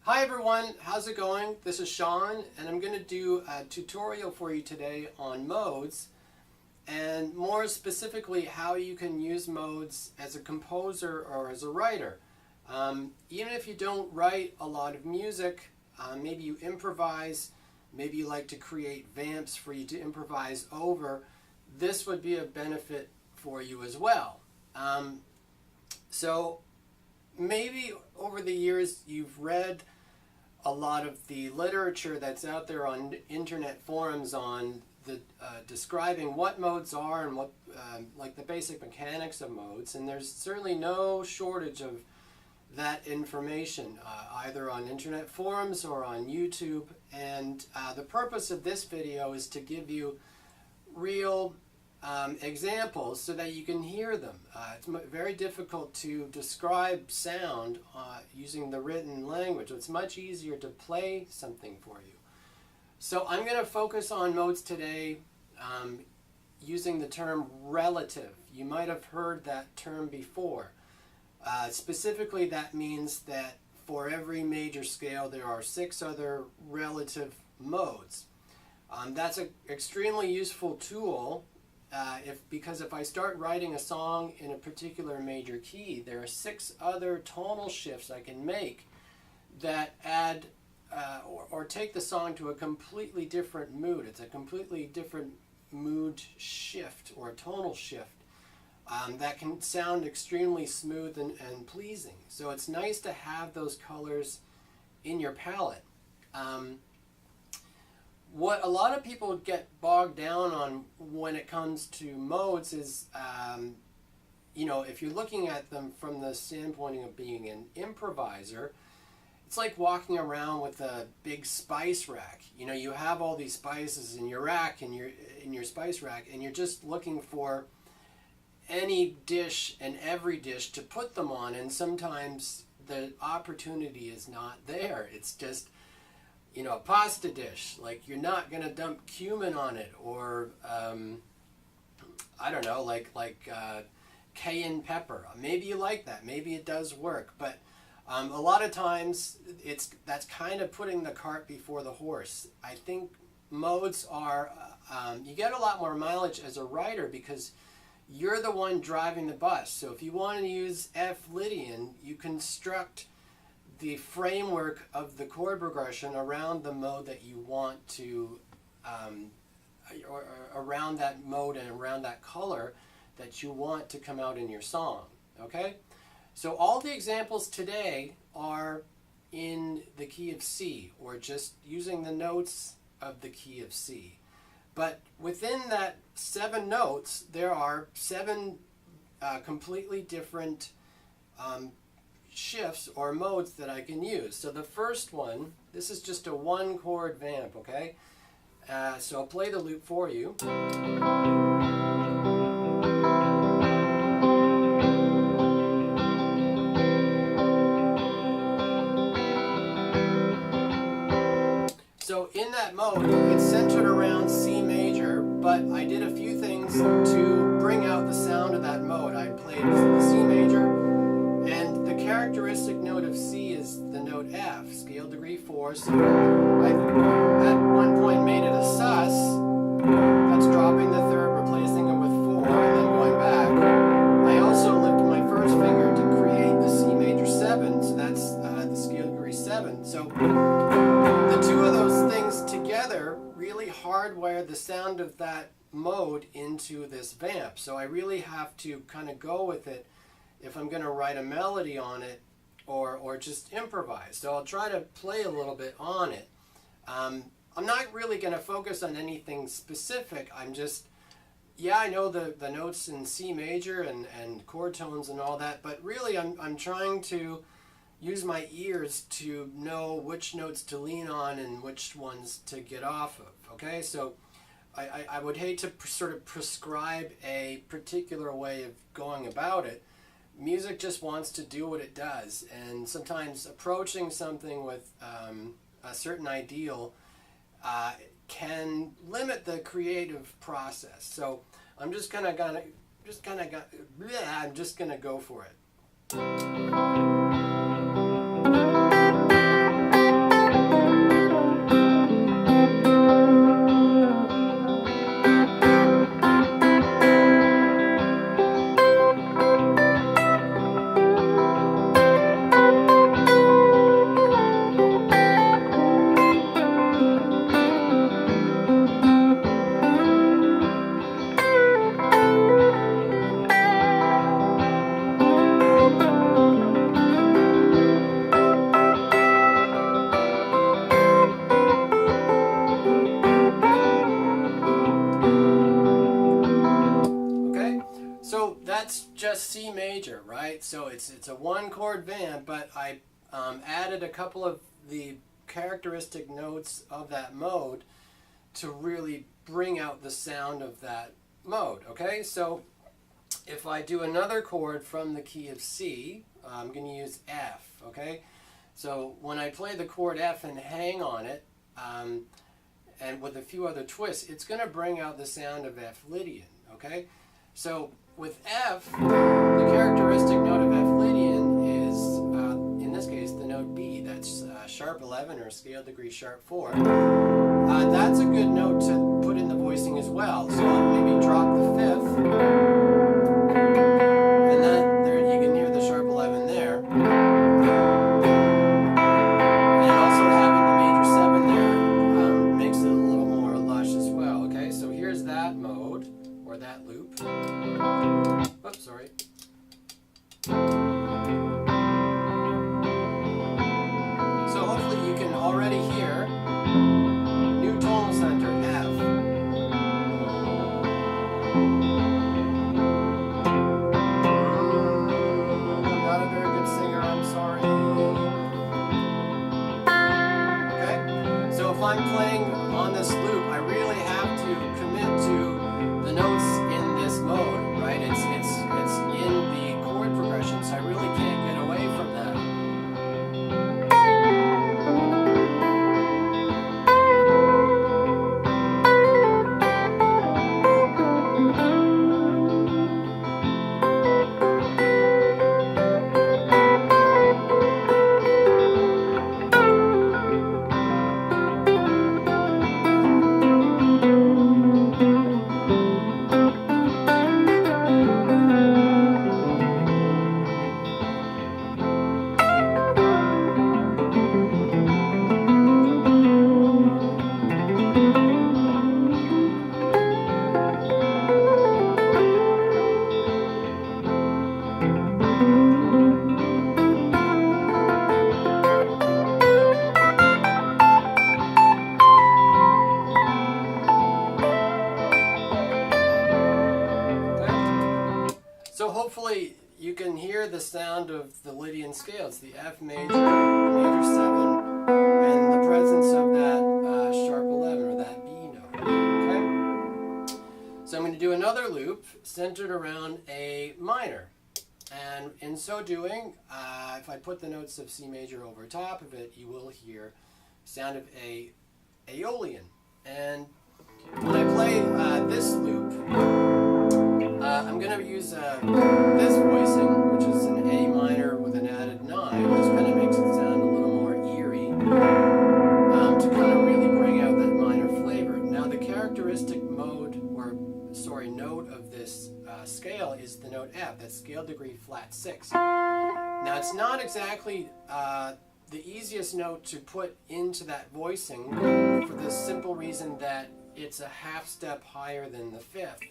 Hi everyone, how's it going? This is Sean and I'm going to do a tutorial for you today on modes, and more specifically how you can use modes as a composer or as a writer. Even if you don't write a lot of music, maybe you improvise, maybe you like to create vamps for you to improvise over, this would be a benefit for you as well. So maybe over the years you've read a lot of the literature that's out there on internet forums on the describing what modes are and what like the basic mechanics of modes, and there's certainly no shortage of that information either on internet forums or on YouTube, and the purpose of this video is to give you real examples so that you can hear them. It's very difficult to describe sound using the written language. It's much easier to play something for you. So I'm going to focus on modes today using the term relative. You might have heard that term before. Specifically, that means that for every major scale there are 6 other relative modes. That's an extremely useful tool because if I start writing a song in a particular major key, there are 6 other tonal shifts I can make that add or take the song to a completely different mood. It's a completely different mood shift or tonal shift that can sound extremely smooth and pleasing. So it's nice to have those colors in your palette. What a lot of people get bogged down on when it comes to modes is, you know, if you're looking at them from the standpoint of being an improviser, it's like walking around with a big spice rack. You know, you have all these spices in your rack, in your spice rack, and you're just looking for any dish and every dish to put them on, and sometimes the opportunity is not there. It's just, you know, a pasta dish, like you're not going to dump cumin on it, or I don't know, like cayenne pepper. Maybe you like that, maybe it does work, but a lot of times that's kind of putting the cart before the horse. I think modes are, you get a lot more mileage as a writer because you're the one driving the bus. So if you want to use F Lydian, you construct the framework of the chord progression around the mode that you want to, or around that mode and around that color that you want to come out in your song, okay? So all the examples today are in the key of C, or just using the notes of the key of C. But within that 7 notes, there are 7 completely different shifts or modes that I can use. So the first one, this is just a 1 chord vamp, okay? So I'll play the loop for you. So in that mode, it's centered around C major, but I did a few things to bring out the sound of that mode. I played the C major, and the characteristic note of C is the note F, scale degree 4. So I at one point made it a sus. That's dropping the 3rd, replacing it with 4, and then going back. I also lift my first finger to create the C major 7, so that's the scale degree 7. So the 2 of those things together really hardwire the sound of that mode into this vamp. So I really have to kind of go with it if I'm going to write a melody on it or just improvise. So I'll try to play a little bit on it. I'm not really going to focus on anything specific. I'm just, yeah, I know the notes in C major and chord tones and all that, but really I'm trying to use my ears to know which notes to lean on and which ones to get off of, okay? So I would hate to sort of prescribe a particular way of going about it. Music just wants to do what it does, and sometimes approaching something with a certain ideal can limit the creative process. So I'm just gonna go for it. major, right? So it's a one chord vamp, but I added a couple of the characteristic notes of that mode to really bring out the sound of that mode. Okay, so if I do another chord from the key of C, I'm going to use F. Okay, so when I play the chord F and hang on it, and with a few other twists, it's going to bring out the sound of F Lydian. Okay, so with F, the characteristic note of F Lydian is, in this case, the note B. That's sharp 11 or scale degree sharp 4. That's a good note to put in the voicing as well. So I'll maybe drop the 5th, and then there you can hear the sharp 11 there. And also having the major 7 there makes it a little more lush as well. Okay, so here's that mode, or that loop. Oops, sorry. So hopefully you can already hear new tonal center, F. I'm not a very good singer, I'm sorry. Okay, so if I'm playing on this loop, I really have to commit to the notes in this mode, right? It's in the chord progression, so I really can't get away from that. So hopefully you can hear the sound of the Lydian scales, the F major, major 7, and the presence of that sharp 11 or that B note. Okay? So I'm going to do another loop centered around A minor. And in so doing, if I put the notes of C major over top of it, you will hear sound of A Aeolian. And when I play this loop, I'm going to use this voicing, which is an A minor with an added 9, which kind of makes it sound a little more eerie, to kind of really bring out that minor flavor. Now the characteristic mode, or sorry, note of this scale is the note F, that's scale degree flat 6. Now it's not exactly the easiest note to put into that voicing for the simple reason that it's a half step higher than the 5th.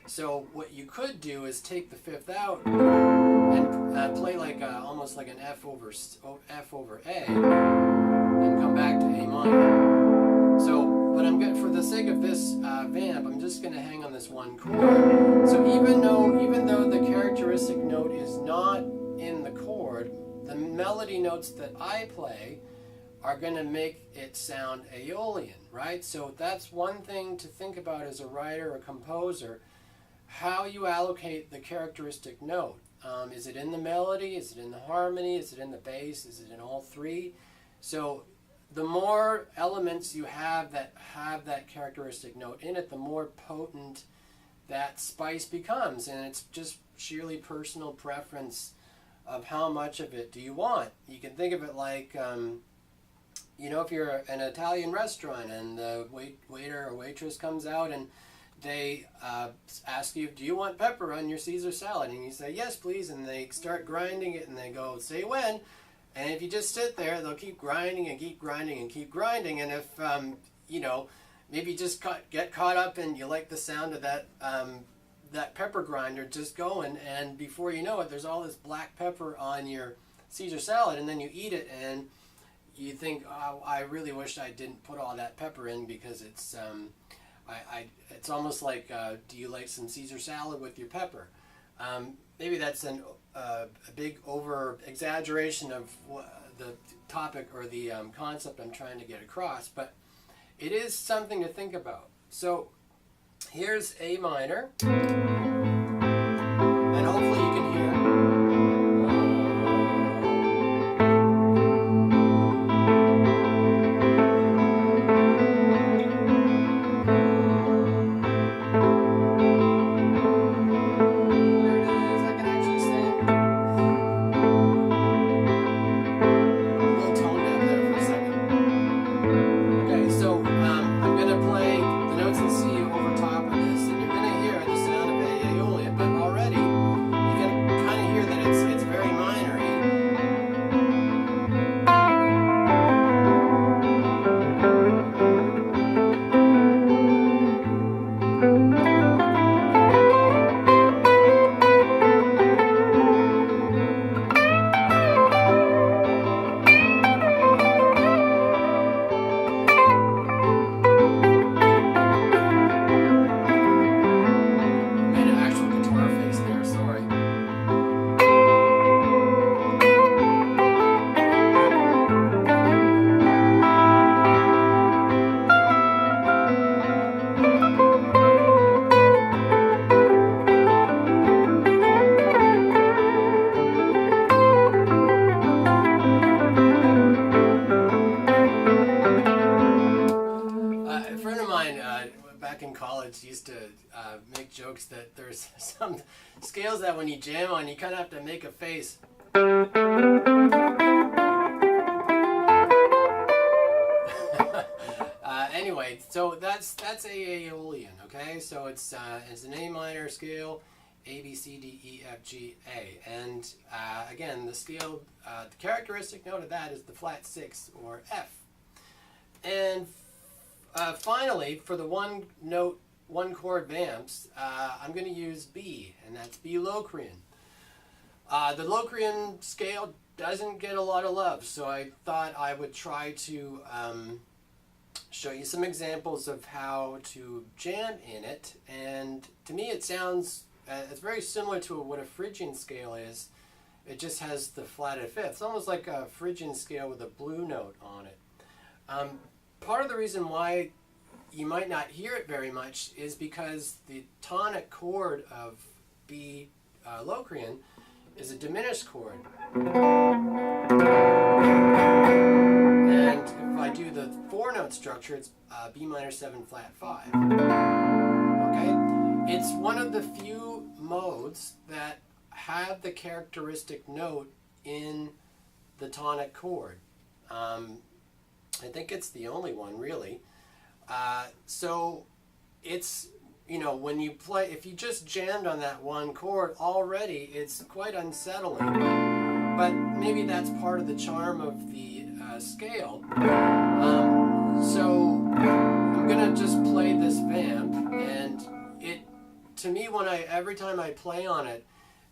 So what you could do is take the 5th out and play like almost like an F over A, and come back to A minor. So, but I'm good for the sake of this vamp. I'm just going to hang on this one chord. So even though the characteristic note is not in the chord, the melody notes that I play are going to make it sound Aeolian, right? So that's one thing to think about as a writer or composer. How you allocate the characteristic note. Is it in the melody? Is it in the harmony? Is it in the bass? Is it in all three? So the more elements you have that characteristic note in it, the more potent that spice becomes. And it's just sheerly personal preference of how much of it do you want. You can think of it like, if you're an Italian restaurant and the waiter or waitress comes out and they ask you, do you want pepper on your Caesar salad? And you say, yes, please. And they start grinding it and they go, say when. And if you just sit there, they'll keep grinding and keep grinding and keep grinding. And if, maybe you just get caught up and you like the sound of that pepper grinder just going. And before you know it, there's all this black pepper on your Caesar salad. And then you eat it and you think, oh, I really wish I didn't put all that pepper in because it's... it's almost like, do you like some Caesar salad with your pepper? Maybe that's a big over exaggeration of the topic or the concept I'm trying to get across, but it is something to think about. So here's A minor, and hopefully you can hear. Back in college used to make jokes that there's some scales that when you jam on, you kind of have to make a face. Anyway, so that's a Aeolian, okay? So it's an A minor scale, A, B, C, D, E, F, G, A. And again, the scale, the characteristic note of that is the flat 6 or F. And finally, for the one note, one chord vamps, I'm going to use B, and that's B Locrian. The Locrian scale doesn't get a lot of love, so I thought I would try to show you some examples of how to jam in it. And to me it sounds, it's very similar to what a Phrygian scale is. It just has the flatted fifth. It's almost like a Phrygian scale with a blue note on it. Part of the reason why you might not hear it very much is because the tonic chord of B Locrian is a diminished chord. And if I do the 4-note structure, it's B minor 7 flat 5. Okay? It's one of the few modes that have the characteristic note in the tonic chord. I think it's the only one, really. So it's, you know, when you play, if you just jammed on that one chord already, it's quite unsettling. But maybe that's part of the charm of the scale. So I'm going to just play this vamp, and it, to me, every time I play on it,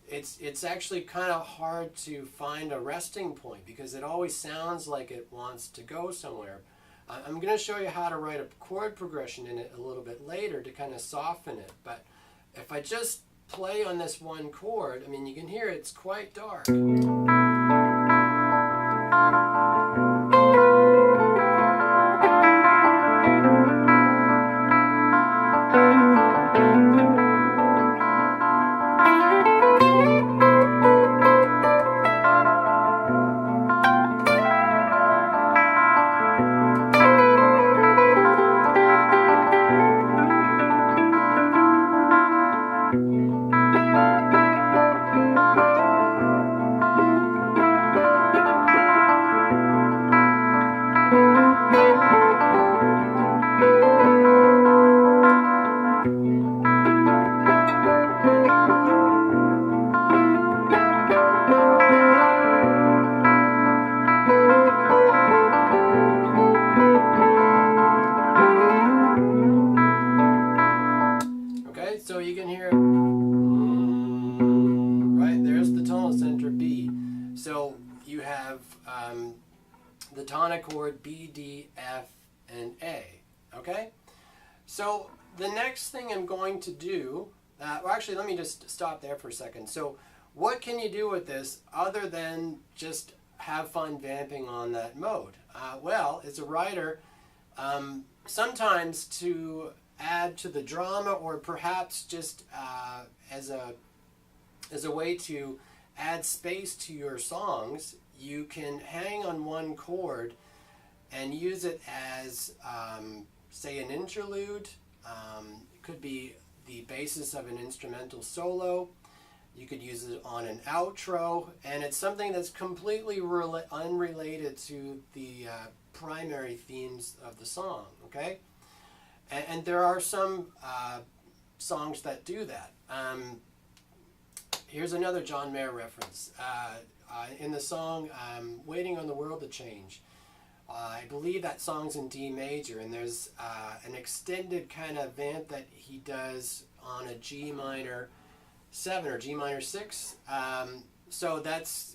it's actually kind of hard to find a resting point because it always sounds like it wants to go somewhere. I'm going to show you how to write a chord progression in it a little bit later to kind of soften it. But if I just play on this one chord, I mean, you can hear it's quite dark. So you can hear, right, there's the tonal center B. So you have the tonic chord B, D, F, and A, okay? So the next thing I'm going to do, well actually let me just stop there for a second. So what can you do with this other than just have fun vamping on that mode? Well, as a writer, sometimes to add to the drama, or perhaps just as a way to add space to your songs, you can hang on one chord and use it as, say, an interlude. It could be the basis of an instrumental solo. You could use it on an outro, and it's something that's completely unrelated to the primary themes of the song, okay? And there are some songs that do that. Here's another John Mayer reference. In the song Waiting on the World to Change, I believe that song's in D major, and there's an extended kind of vamp that he does on a G minor 7 or G minor 6. So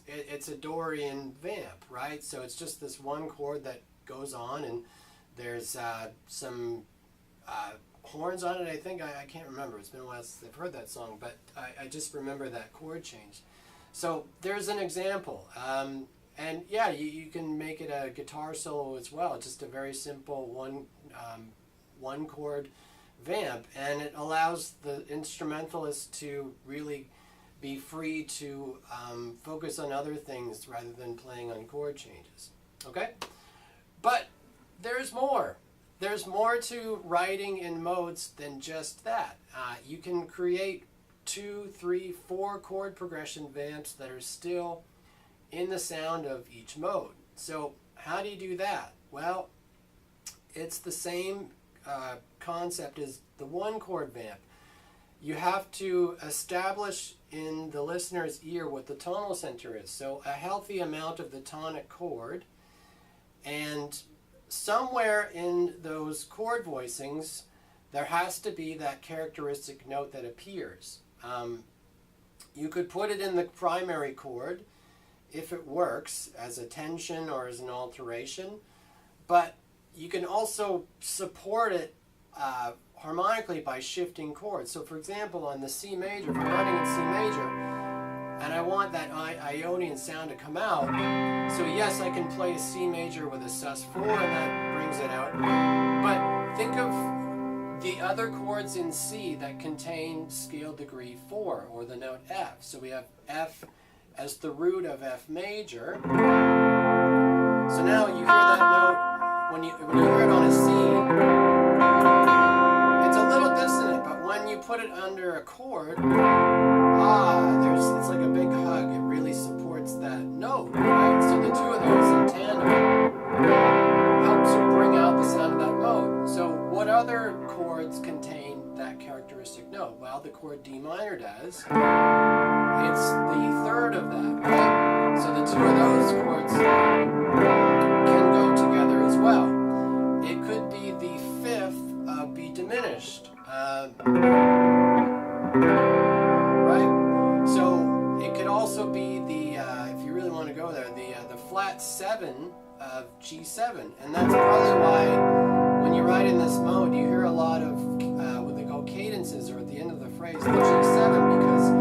it's a Dorian vamp, right? So it's just this one chord that goes on, and there's some horns on it, I think. I can't remember. It's been a while since I've heard that song, but I just remember that chord change. So there's an example. And yeah, you can make it a guitar solo as well. Just a very simple one chord vamp, and it allows the instrumentalist to really be free to focus on other things rather than playing on chord changes. Okay? But there's more. There's more to writing in modes than just that. You can create 2, 3, 4 chord progression vamps that are still in the sound of each mode. So how do you do that? Well, it's the same concept as the one chord vamp. You have to establish in the listener's ear what the tonal center is. So a healthy amount of the tonic chord, and somewhere in those chord voicings there has to be that characteristic note that appears. You could put it in the primary chord if it works as a tension or as an alteration, but you can also support it harmonically by shifting chords. So for example, on the C major, if I'm writing in C major and I want that Ionian sound to come out, so yes, I can play a C major with a sus4 and that brings it out, but think of the other chords in C that contain scale degree 4, or the note F. So we have F as the root of F major. So now you hear that note, when you hear it on a C, it's a little dissonant, but when you put it under a chord, it's like a big hug. It really supports that note, right? So the two of those in tandem helps you bring out the sound of that note. So what other chords contain that characteristic note? Well, the chord D minor does. It's the third of that, right? So the two of those chords can go together as well. It could be the fifth of B diminished, right? So it could also be the, if you really want to go there, the flat 7 of G7, and that's probably why when you write in this mode you hear a lot of what they call cadences, or at the end of the phrase, the G7, because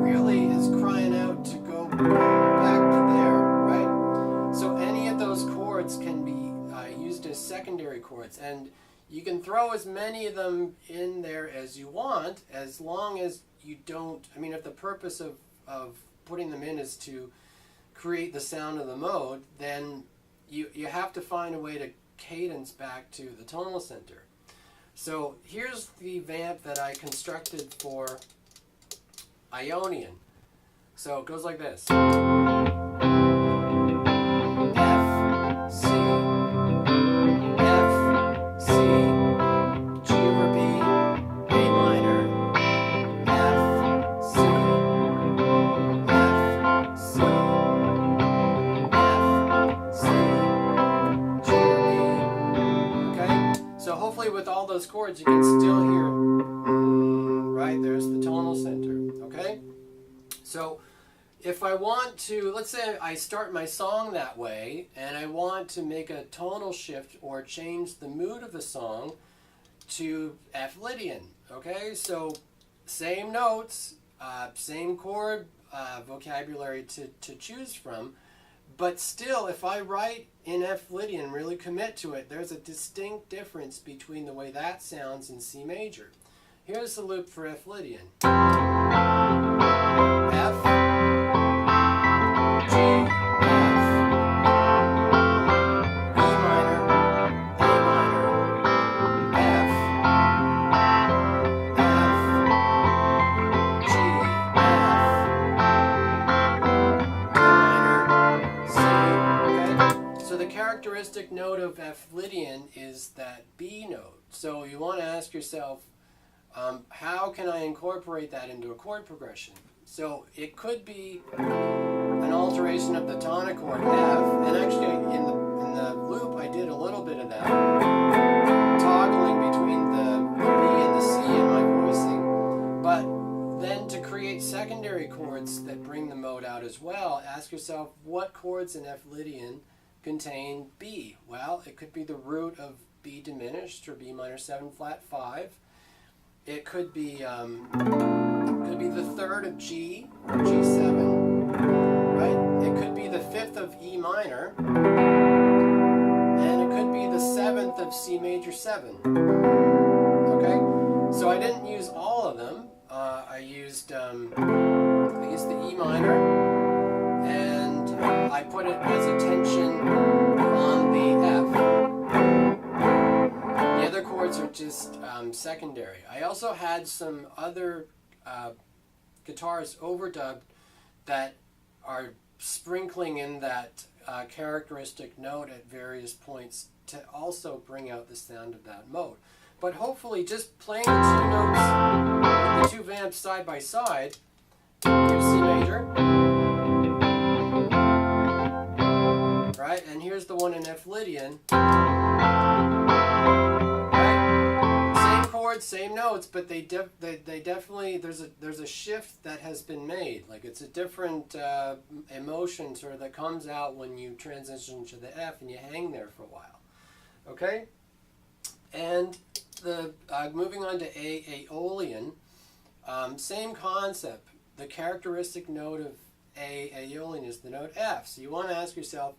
really is crying out to go back to there, right? So any of those chords can be used as secondary chords, and you can throw as many of them in there as you want, as long as you don't, I mean, if the purpose of putting them in is to create the sound of the mode, then you have to find a way to cadence back to the tonal center. So here's the vamp that I constructed for Ionian. So it goes like this. F, C, F, C, G over B, A minor, F, C, F, C, F, C, G over B. Okay? So hopefully with all those chords you can still hear, right? There's the tonal center. Okay? So if I want to, let's say I start my song that way and I want to make a tonal shift or change the mood of the song to F Lydian. Okay? So same notes, same chord vocabulary to choose from. But still, if I write in F Lydian, really commit to it, there's a distinct difference between the way that sounds in C major. Here's the loop for F Lydian. F, G, F, E minor, A minor, F, F, G, F, D minor, C. Okay? So the characteristic note of F Lydian is that B note. So you want to ask yourself, how can I incorporate that into a chord progression? So it could be an alteration of the tonic chord F, and actually in the loop I did a little bit of that, toggling between the B and the C in my voicing. But then to create secondary chords that bring the mode out as well, ask yourself, what chords in F Lydian contain B? Well, it could be the root of B diminished, or B minor 7 flat 5. It could be the third of G, or G7, right? It could be the fifth of E minor, and it could be the seventh of C major 7. Okay, so I didn't use all of them. I used the E minor, and I put it as a tension on the F. The other chords are just secondary. I also had some other guitars overdubbed that are sprinkling in that characteristic note at various points to also bring out the sound of that mode. But hopefully just playing the two notes, the two vamps side by side, here's C major, right? And here's the one in F Lydian. Same notes, but they definitely, there's a shift that has been made. Like, it's a different emotion sort of that comes out when you transition to the F and you hang there for a while. Okay, and the moving on to Aeolian, same concept. The characteristic note of Aeolian is the note F. So you want to ask yourself,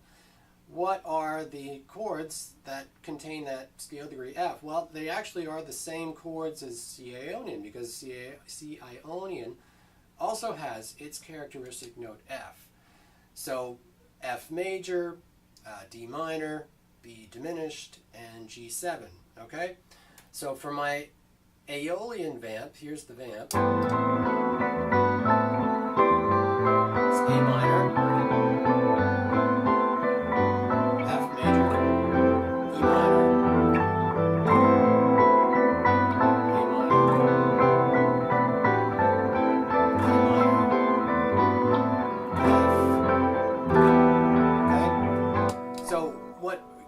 what are the chords that contain that scale degree F? Well, they actually are the same chords as C Ionian, because C Ionian also has its characteristic note F. So F major, D minor, B diminished, and G7. Okay? So for my Aeolian vamp, here's the vamp. It's A minor,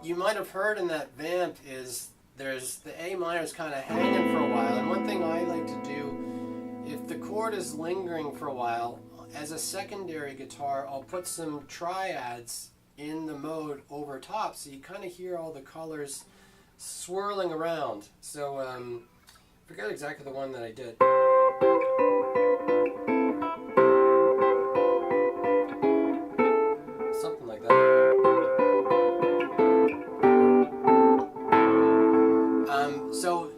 you might have heard in that vamp is there's the A minor is kind of hanging for a while, and one thing I like to do, if the chord is lingering for a while, as a secondary guitar, I'll put some triads in the mode over top, so you kind of hear all the colors swirling around. So I forget exactly the one that I did. Something like that. So,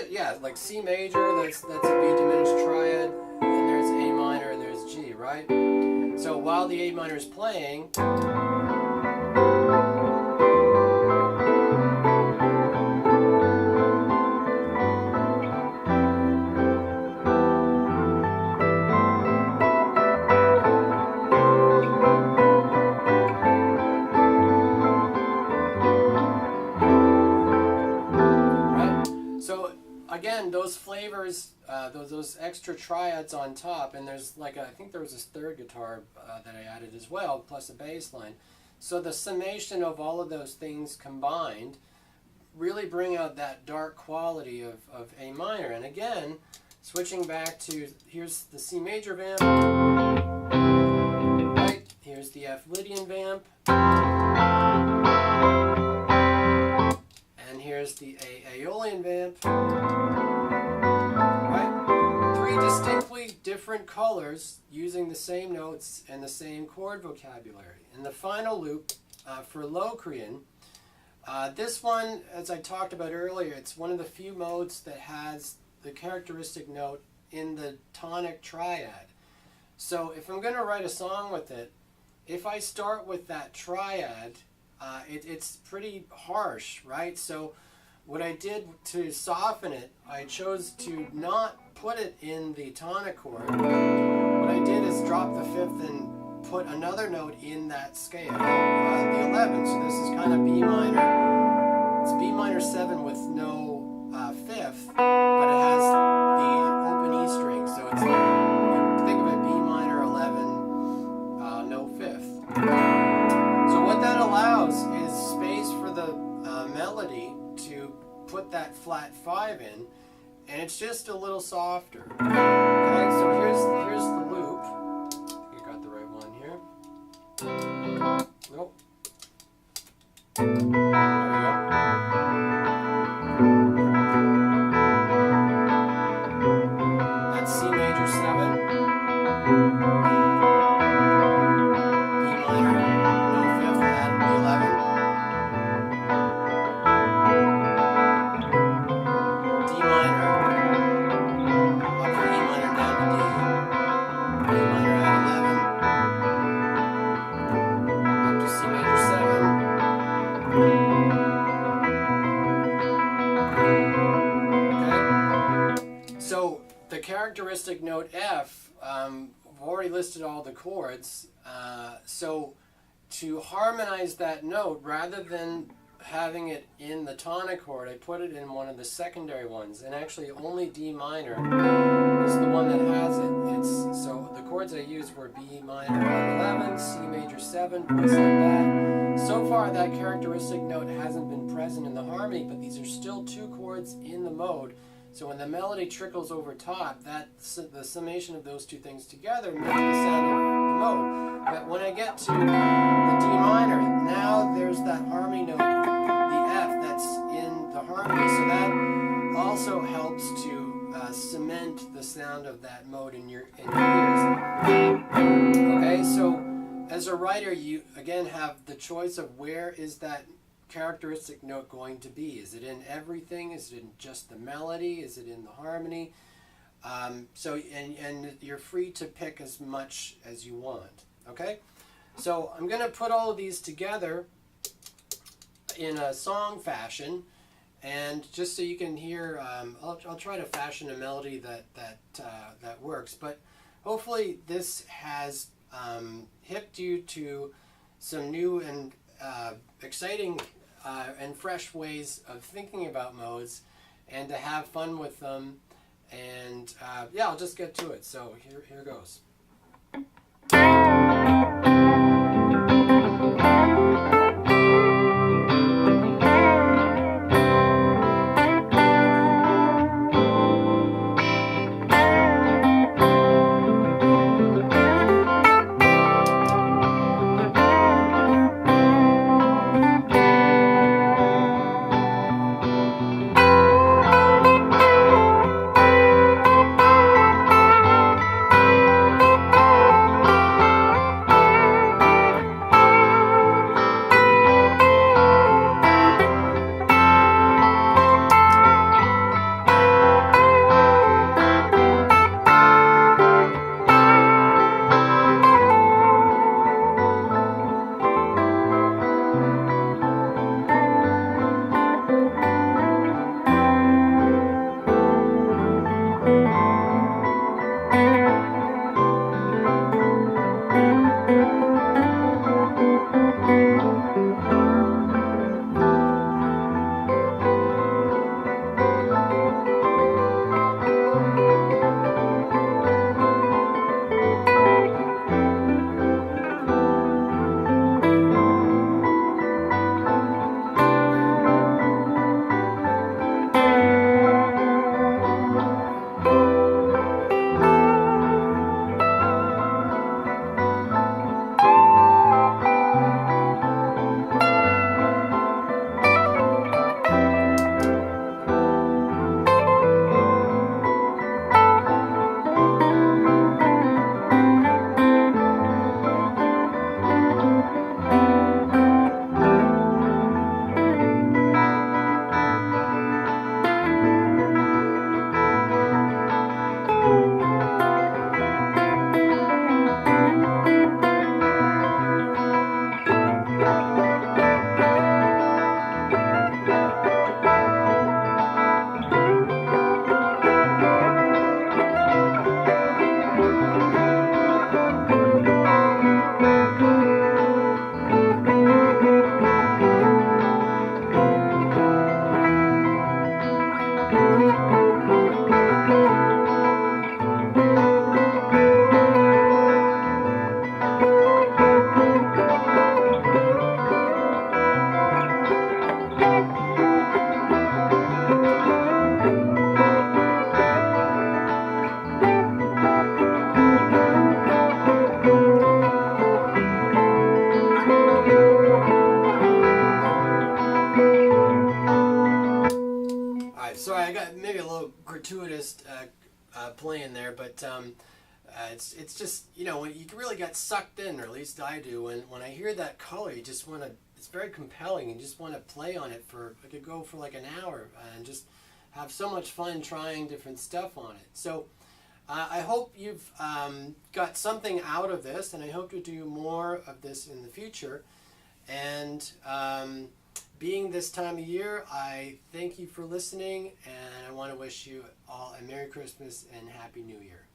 yeah, like C major, that's a B diminished triad, and there's A minor and there's G, right? So while the A minor is playing, again, those flavors, those extra triads on top, and there's like I think there was this third guitar that I added as well, plus a bass line. So the summation of all of those things combined really bring out that dark quality of A minor. And again, switching back to, here's the C major vamp, right? Here's the F Lydian vamp, and here's the Aeolian vamp. Right? Three distinctly different different colors using the same notes and the same chord vocabulary. And the final loop for Locrian, this one, as I talked about earlier, it's one of the few modes that has the characteristic note in the tonic triad. So if I'm going to write a song with it, if I start with that triad, it's pretty harsh, right? So what I did to soften it, I chose to not put it in the tonic chord. What I did is drop the fifth and put another note in that scale, the 11. So this is kind of B minor. It's B minor 7 with no fifth, but it has the open E string. So it's, think of it, B minor 11, no fifth. So what that allows is space for the melody to put that flat 5 in, and it's just a little softer. Okay, so here's the loop. You got the right one here. Nope. There we go. That's C major 7. B minor, no fifth, add the 11. D minor, up from E minor down to D. B minor at 11. Up to C major 7. Okay? So the characteristic note F, I've already listed all the chords. So to harmonize that note, rather than having it in the tonic chord, I put it in one of the secondary ones, and actually only D minor is the one that has it. So the chords I used were B minor at 11, C major 7, points like that. So far that characteristic note hasn't been present in the harmony, but these are still two chords in the mode. So when the melody trickles over top, the summation of those two things together make the sound of the mode. But when I get to the D minor, now there's that harmony note, the F, that's in the harmony. So that also helps to cement the sound of that mode in your ears. Okay, so as a writer, you again have the choice of where is that characteristic note going to be. Is it in everything? Is it in just the melody? Is it in the harmony? And you're free to pick as much as you want. Okay, so I'm going to put all of these together in a song fashion, and just so you can hear, I'll try to fashion a melody that works. But hopefully this has hipped you to some new and exciting and fresh ways of thinking about modes, and to have fun with them. And yeah, I'll just get to it. So here goes. fortuitous playing there, but it's just, you know, when you really get sucked in, or at least I do, when I hear that color, you just want to, it's very compelling, and just want to play on it for, I could go for like an hour and just have so much fun trying different stuff on it. So I hope you've got something out of this, and I hope to do more of this in the future. And being this time of year, I thank you for listening, and I want to wish you all a Merry Christmas and Happy New Year.